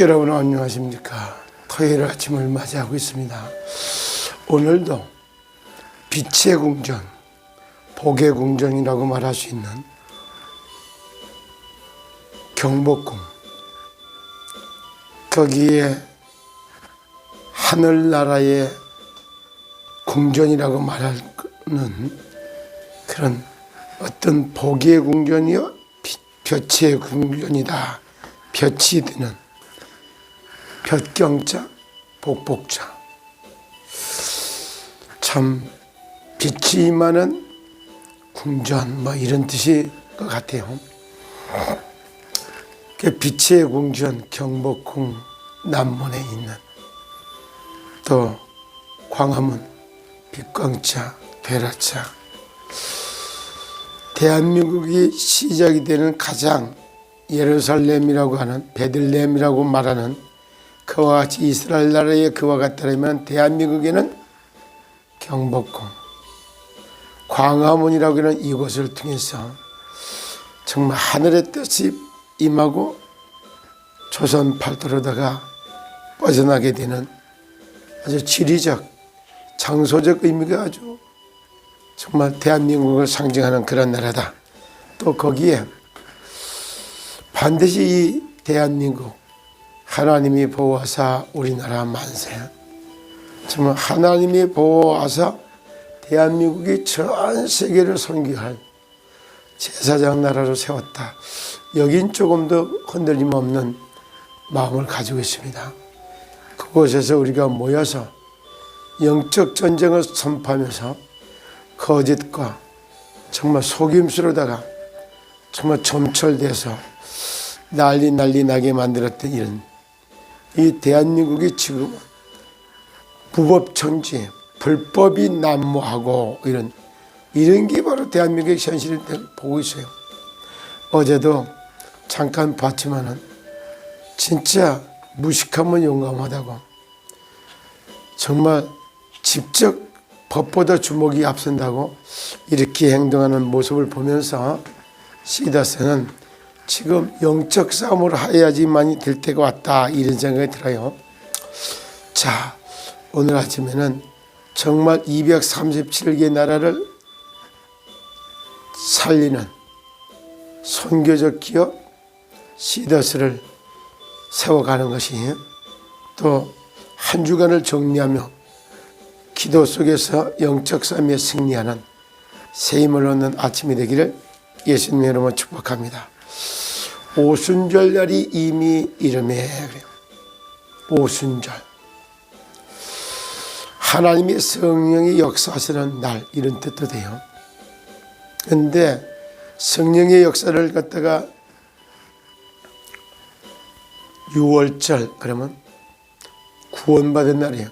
여러분 안녕하십니까? 토요일 아침을 맞이하고 있습니다. 오늘도 빛의 궁전, 복의 궁전이라고 말할 수 있는 경복궁, 거기에 하늘나라의 궁전이라고 말하는 그런 어떤 복의 궁전이요 볕의 궁전이다. 볕이 드는 볕경자, 복복자. 참 빛이 임하는 궁전 이런 뜻일 것 같아요. 빛의 궁전 경복궁 남문에 있는 또 광화문 빛광자, 베라자. 대한민국이 시작이 되는 가장 예루살렘이라고 하는 베들레헴이라고 말하는 그와 같이 이스라엘 나라의 그와 같다면 대한민국에는 경복궁, 광화문이라고 하는 이곳을 통해서 정말 하늘의 뜻이 임하고 조선 팔도로다가 뻗어나게 되는 아주 지리적, 장소적 의미가 아주 정말 대한민국을 상징하는 그런 나라다. 또 거기에 반드시 이 대한민국 하나님이 보호하사 우리나라 만세. 정말 하나님이 보호하사 대한민국이 전 세계를 선교할 제사장 나라로 세웠다. 여긴 조금 더 흔들림 없는 마음을 가지고 있습니다. 그곳에서 우리가 모여서 영적 전쟁을 선포하면서 거짓과 정말 속임수로다가 정말 점철돼서 난리 나게 만들었던 이런 이 대한민국이 지금 무법청지, 불법이 난무하고 이런 게 바로 대한민국의 현실을 보고 있어요. 어제도 잠깐 봤지만은 진짜 무식하면 용감하다고 정말 직접 법보다 주먹이 앞선다고 이렇게 행동하는 모습을 보면서 시다스는 지금 영적 싸움을 해야지만이 될 때가 왔다 이런 생각이 들어요. 자, 오늘 아침에는 정말 237개 나라를 살리는 선교적 기업 시더스를 세워가는 것이 또 한 주간을 정리하며 기도 속에서 영적 싸움에 승리하는 새 힘을 얻는 아침이 되기를 예수님의 이름으로 축복합니다. 오순절 날이 이미 이름에 그래요. 오순절. 하나님의 성령이 역사하시는 날 이런 뜻도 돼요. 그런데 성령의 역사를 갖다가 6월절 그러면 구원받은 날이에요.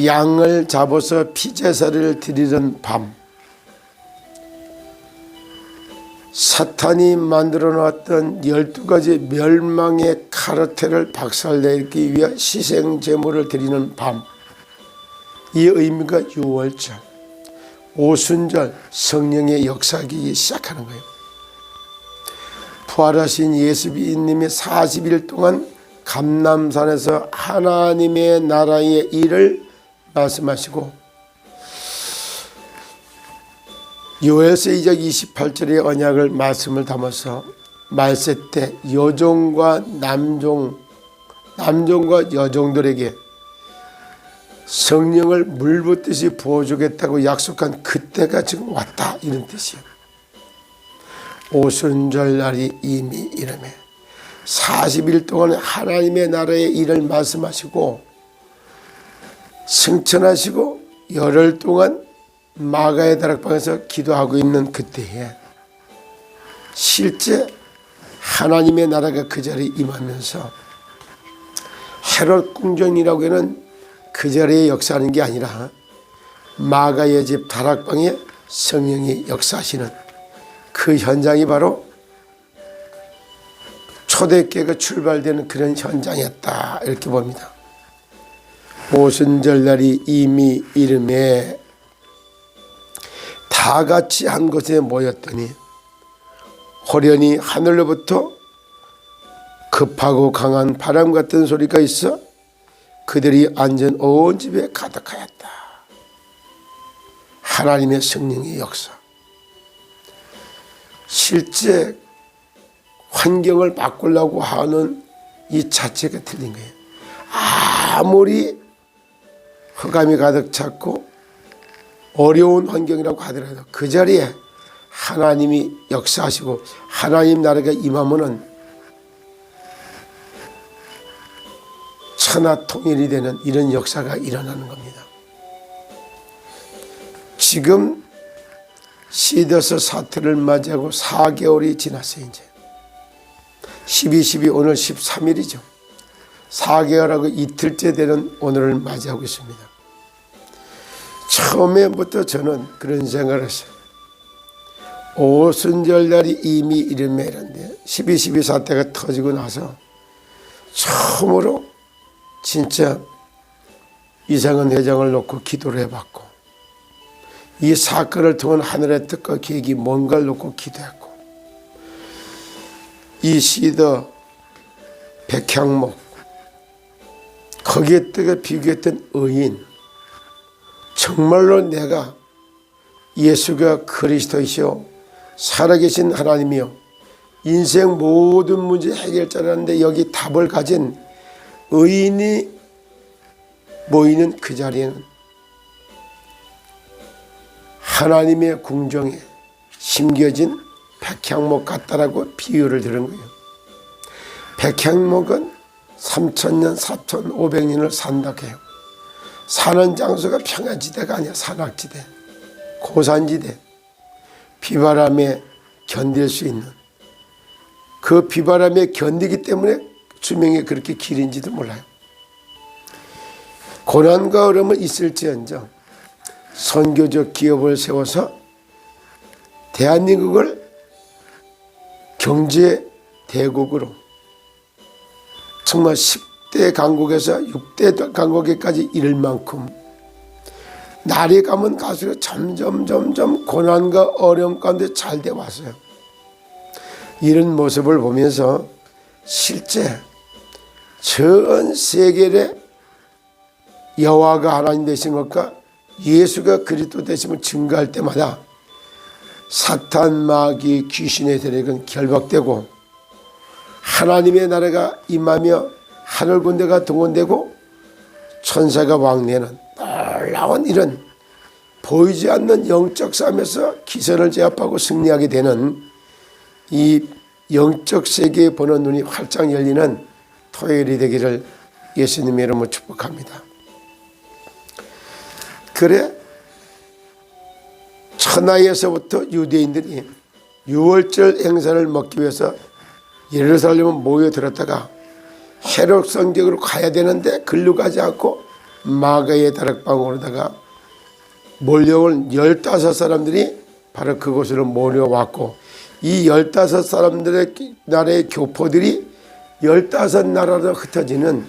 양을 잡아서 피제사를 드리는 밤. 사탄이 만들어 놓았던 12가지 멸망의 카르텔을 박살내기 위해 희생 제물을 드리는 밤. 이 의미가 6월절, 오순절 성령의 역사하기 시작하는 거예요. 부활하신 예수님이 40일 동안 감람산에서 하나님의 나라의 일을 말씀하시고 요엘서 2장 28절의 언약을 말씀을 담아서 말세 때 여종과 남종과 여종들에게 성령을 물 붓듯이 부어주겠다고 약속한 그때가 지금 왔다 이런 뜻이에요. 오순절 날이 이미 이름에 40일 동안 하나님의 나라의 일을 말씀하시고 승천하시고 열흘 동안 마가의 다락방에서 기도하고 있는 그때에 실제 하나님의 나라가 그 자리에 임하면서 헤롯 궁전이라고 하는 그 자리에 역사하는 게 아니라 마가의 집 다락방에 성령이 역사하시는 그 현장이 바로 초대교회가 출발되는 그런 현장이었다 이렇게 봅니다. 오순절 날이 이미 이름에 다 같이 한 곳에 모였더니 호련히 하늘로부터 급하고 강한 바람 같은 소리가 있어 그들이 앉은 온 집에 가득하였다. 하나님의 성령의 역사. 실제 환경을 바꾸려고 하는 이 자체가 틀린 거예요. 아무리 흑암이 가득 찼고 어려운 환경이라고 하더라도 그 자리에 하나님이 역사하시고 하나님 나라가 임하면은 천하 통일이 되는 이런 역사가 일어나는 겁니다. 지금 시더스 사태를 맞이하고 4개월이 지났어요. 이제 12.12 오늘 13일이죠. 4개월하고 이틀째 되는 오늘을 맞이하고 있습니다. 처음에부터 저는 그런 생각을 했어요. 오순절날이 이미 이르매는데 12.12 사태가 터지고 나서 처음으로 진짜 이상은 회장을 놓고 기도를 해봤고 이 사건을 통한 하늘의 뜻과 계획이 뭔가를 놓고 기도했고 이 시더 백향목 거기에다가 비교했던 의인 정말로 내가 예수가 그리스도이시오 살아계신 하나님이요 인생 모든 문제 해결자라는데 여기 답을 가진 의인이 모이는 그 자리에는 하나님의 궁정에 심겨진 백향목 같다라고 비유를 들은 거예요. 백향목은 3,000년, 4,500년을 산다 해요. 사는 장소가 평야지대가 아니야. 산악지대, 고산지대, 비바람에 견딜 수 있는 그 비바람에 견디기 때문에 수명이 그렇게 길인지도 몰라요. 고난과 어려움은 있을지언정 선교적 기업을 세워서 대한민국을 경제 대국으로 정말 10대 강국에서 6대 강국에까지 이를 만큼 날이 가면 갈수록 점점 고난과 어려움 가운데 잘 돼 왔어요. 이런 모습을 보면서 실제 전 세계의 여호와가 하나님 되신 것과 예수가 그리스도 되심을 증거할 때마다 사탄, 마귀, 귀신의 세력은 결박되고 하나님의 나라가 임하며 하늘 군대가 동원되고 천사가 왕래하는 놀라운 이런 보이지 않는 영적 싸움에서 기선을 제압하고 승리하게 되는 이 영적 세계에 보는 눈이 활짝 열리는 토요일이 되기를 예수님의 이름으로 축복합니다. 그래 천하에서부터 유대인들이 유월절 행사를 먹기 위해서 예루살렘에 모여들었다가 헤롯 성벽으로 가야 되는데 글로 가지 않고 마가의 다락방으로다가 몰려온 15사람들이 바로 그곳으로 몰려왔고 이 15사람들의 나라의 교포들이 15나라로 흩어지는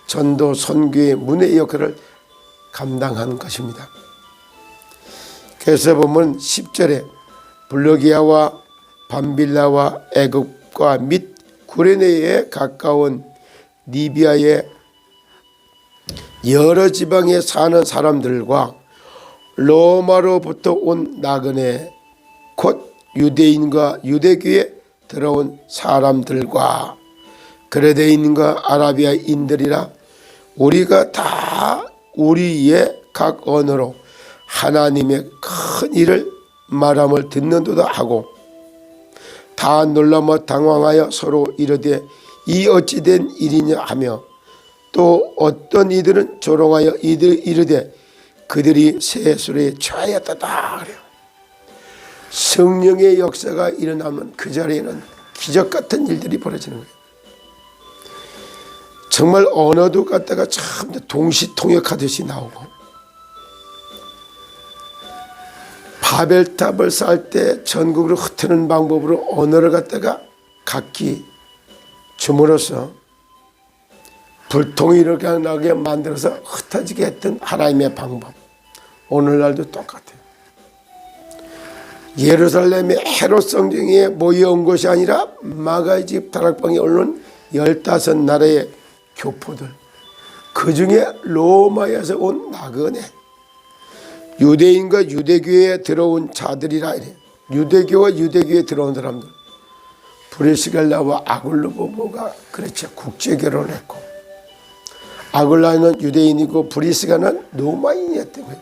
전도 선교의 문의 역할을 감당한 것입니다. 그래서 보면 10절에 블로기아와 밤빌라와 애굽과 및 구레네에 가까운 리비아의 여러 지방에 사는 사람들과 로마로부터 온 나그네 곧 유대인과 유대교에 들어온 사람들과 그레데인과 아라비아인들이라 우리가 다 우리의 각 언어로 하나님의 큰 일을 말함을 듣는도다 하고 다 놀라며 당황하여 서로 이르되 이 어찌된 일이냐 하며 또 어떤 이들은 조롱하여 이르되 그들이 새 술에 취하였다 그래요. 성령의 역사가 일어나면 그 자리에는 기적 같은 일들이 벌어지는 거예요. 정말 언어도 갖다가 참 동시통역하듯이 나오고 바벨탑을 쌓을 때 전국으로 흩트는 방법으로 언어를 갖다가 각기 줌으로써 불통이 일어나게 만들어서 흩어지게 했던 하나님의 방법 오늘날도 똑같아요. 예루살렘의 헤롯 성경에 모여온 것이 아니라 마가의 집 다락방에 오른 15나라의 교포들, 그 중에 로마에서 온 나그네, 유대인과 유대교에 들어온 자들이라 이래. 유대교와 유대교에 들어온 사람들, 브리스길라와 아굴라보가 그렇죠, 국제 결혼했고, 아굴라는 유대인이고 브리스가는 로마인이었던 거예요.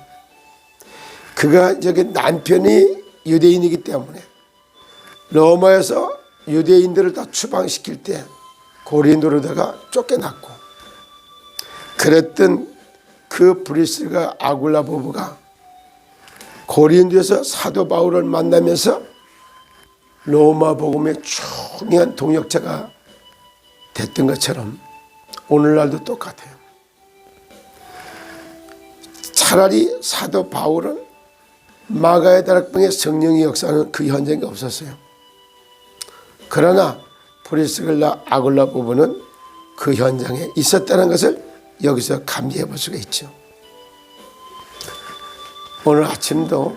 그가 저기 남편이 유대인이기 때문에 로마에서 유대인들을 다 추방시킬 때 고린도로다가 쫓겨났고, 그랬던 그 브리스가 아굴라보가 고린도에서 사도 바울을 만나면서 로마 복음의 중요한 동역자가 됐던 것처럼 오늘날도 똑같아요. 차라리 사도 바울은 마가의 다락방에 성령의 역사는 그 현장이 없었어요. 그러나 브리스길라 아굴라 부부는 그 현장에 있었다는 것을 여기서 감지해 볼 수가 있죠. 오늘 아침도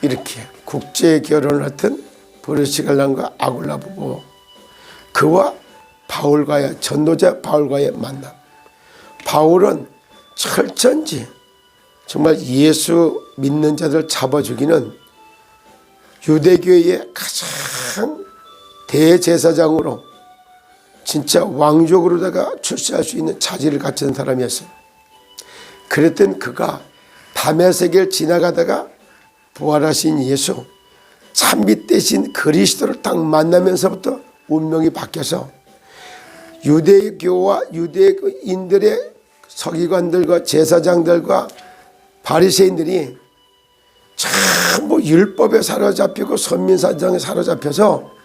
이렇게 국제 결혼을 했던 브리스길라와 아굴라 부부, 그와 바울과의 전도자 바울과의 만남. 바울은 철천지 정말 예수 믿는 자들 잡아 죽이는 유대교의 가장 대제사장으로 진짜 왕족으로다가 출세할 수 있는 자질을 갖춘 사람이었어요. 그랬던 그가 다메섹을 지나가다가 부활하신 예수, 참빛 대신 그리스도를 딱 만나면서부터 운명이 바뀌어서 유대교와 유대인들의 서기관들과 제사장들과 바리새인들이 전부 율법에 사로잡히고 선민사상에 사로잡혀서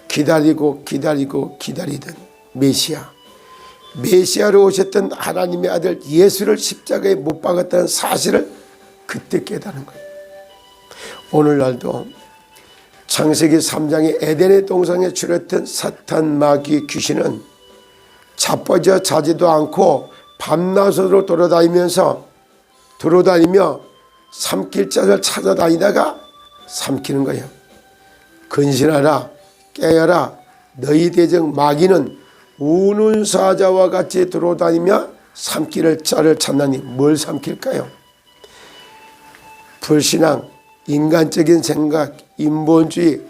기다리던 메시아로 오셨던 하나님의 아들 예수를 십자가에 못 박았다는 사실을 그때 깨달은 거예요. 오늘날도 창세기 3장의 에덴의 동산에 출했던 사탄, 마귀, 귀신은 자빠져 자지도 않고 밤낮으로 돌아다니며 삼킬 자를 찾아다니다가 삼키는 거예요. 근신하라, 깨어라, 너희 대적 마귀는 우는 사자와 같이 돌아다니며 삼킬 자를 찾나니 뭘 삼킬까요? 불신앙, 인간적인 생각, 인본주의,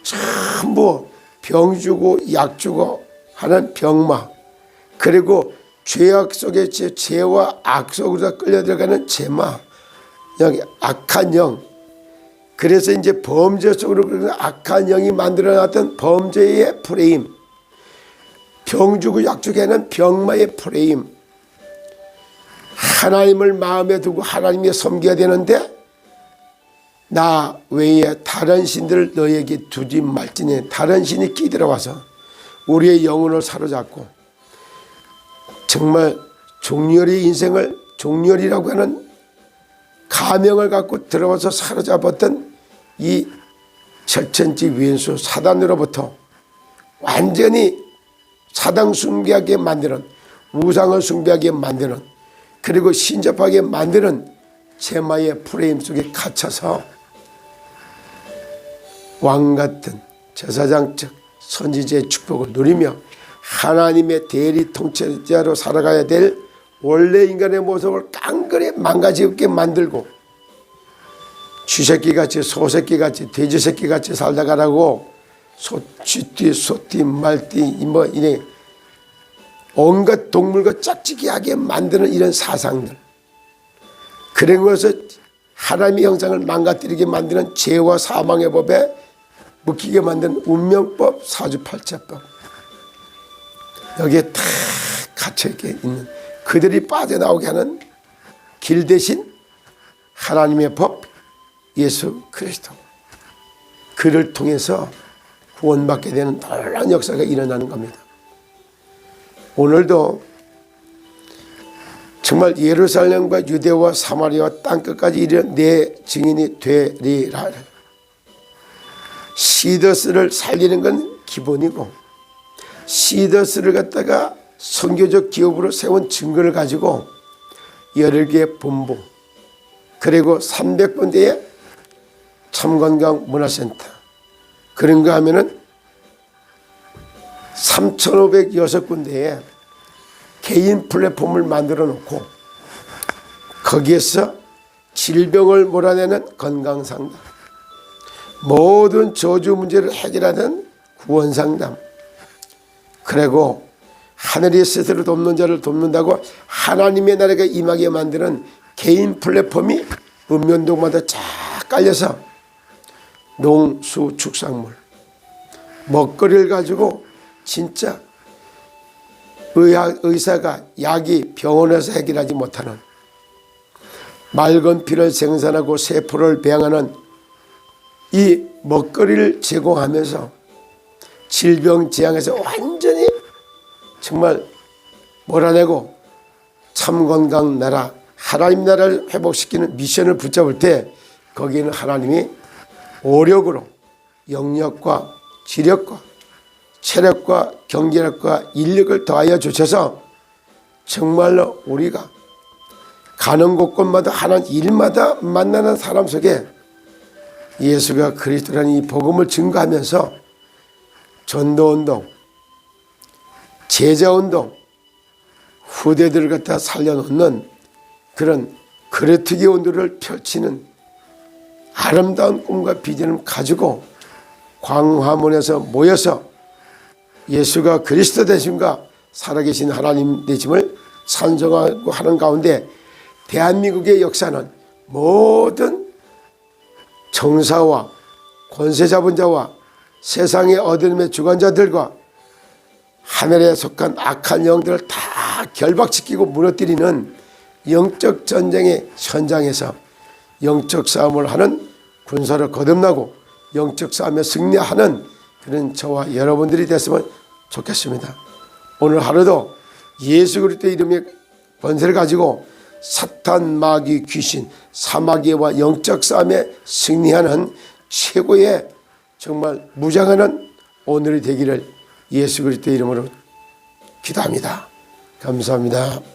전부 병 주고 약 주고 하는 병마, 그리고 죄악 속에 죄와 악 속으로 끌려들어가는 죄마, 여기 악한 영. 그래서 이제 범죄 속으로 악한 영이 만들어놨던 범죄의 프레임, 병 주고 약 주게 하는 병마의 프레임. 하나님을 마음에 두고 하나님에 섬겨야 되는데 나 외에 다른 신들을 너에게 두지 말지니, 다른 신이 끼들어와서 우리의 영혼을 사로잡고 정말 종렬이라고 하는 가명을 갖고 들어와서 사로잡았던 이 철천지 왼수 사단으로부터 완전히 사당 숭배하게 만드는, 우상을 숭배하게 만드는, 그리고 신접하게 만드는 제마의 프레임 속에 갇혀서 왕같은 제사장적 선지자의 축복을 누리며 하나님의 대리 통치자로 살아가야 될 원래 인간의 모습을 깡그리 망가지게 만들고 쥐새끼같이 소새끼같이 돼지새끼같이 살다가라고 소띠 말띠 뭐 이래 온갖 동물과 짝짓기하게 만드는 이런 사상들, 그런 것을 하나님의 형상을 망가뜨리게 만드는 죄와 사망의 법에 묶이게 만드는 운명법, 사주팔자법, 여기에 다 갇혀 있는 그들이 빠져나오게 하는 길 대신 하나님의 법 예수 그리스도, 그를 통해서 구원받게 되는 놀라운 역사가 일어나는 겁니다. 오늘도 정말 예루살렘과 유대와 사마리아와 땅끝까지 이르러 내 증인이 되리라. 시더스를 살리는 건 기본이고, 시더스를 갖다가 선교적 기업으로 세운 증거를 가지고 8개의 본부, 그리고 300군데의 참관광 문화센터, 그런 거 하면은 3,506군데에 개인 플랫폼을 만들어 놓고 거기에서 질병을 몰아내는 건강상담, 모든 저주 문제를 해결하는 구원상담, 그리고 하늘이 스스로 돕는 자를 돕는다고 하나님의 나라가 임하게 만드는 개인 플랫폼이 읍면동마다 쫙 깔려서 농수축산물, 먹거리를 가지고 진짜 의사가 약이 병원에서 해결하지 못하는 맑은 피를 생산하고 세포를 배양하는 이 먹거리를 제공하면서 질병 재앙에서 완전히 정말 몰아내고 참건강 나라, 하나님 나라를 회복시키는 미션을 붙잡을 때 거기에는 하나님이 오력으로 영역과 지력과 체력과 경제력과 인력을 더하여 주셔서 정말로 우리가 가는 곳곳마다 하는 일마다 만나는 사람 속에 예수가 그리스도라는 이 복음을 증거하면서 전도운동, 제자운동, 후대들을 갖다 살려놓는 그런 그레트기 운동을 펼치는 아름다운 꿈과 비전을 가지고 광화문에서 모여서 예수가 그리스도 되심과 살아계신 하나님 되심을 찬송하고 하는 가운데 대한민국의 역사는 모든 정사와 권세 잡은 자와 세상의 어둠의 주관자들과 하늘에 속한 악한 영들을 다 결박시키고 무너뜨리는 영적 전쟁의 현장에서 영적 싸움을 하는 군사로 거듭나고 영적 싸움에 승리하는 그런 저와 여러분들이 됐으면 좋겠습니다. 오늘 하루도 예수 그리스도의 이름의 권세를 가지고 사탄, 마귀, 귀신, 사마귀와 영적 싸움에 승리하는 최고의 정말 무장하는 오늘이 되기를 예수 그리스도의 이름으로 기도합니다. 감사합니다.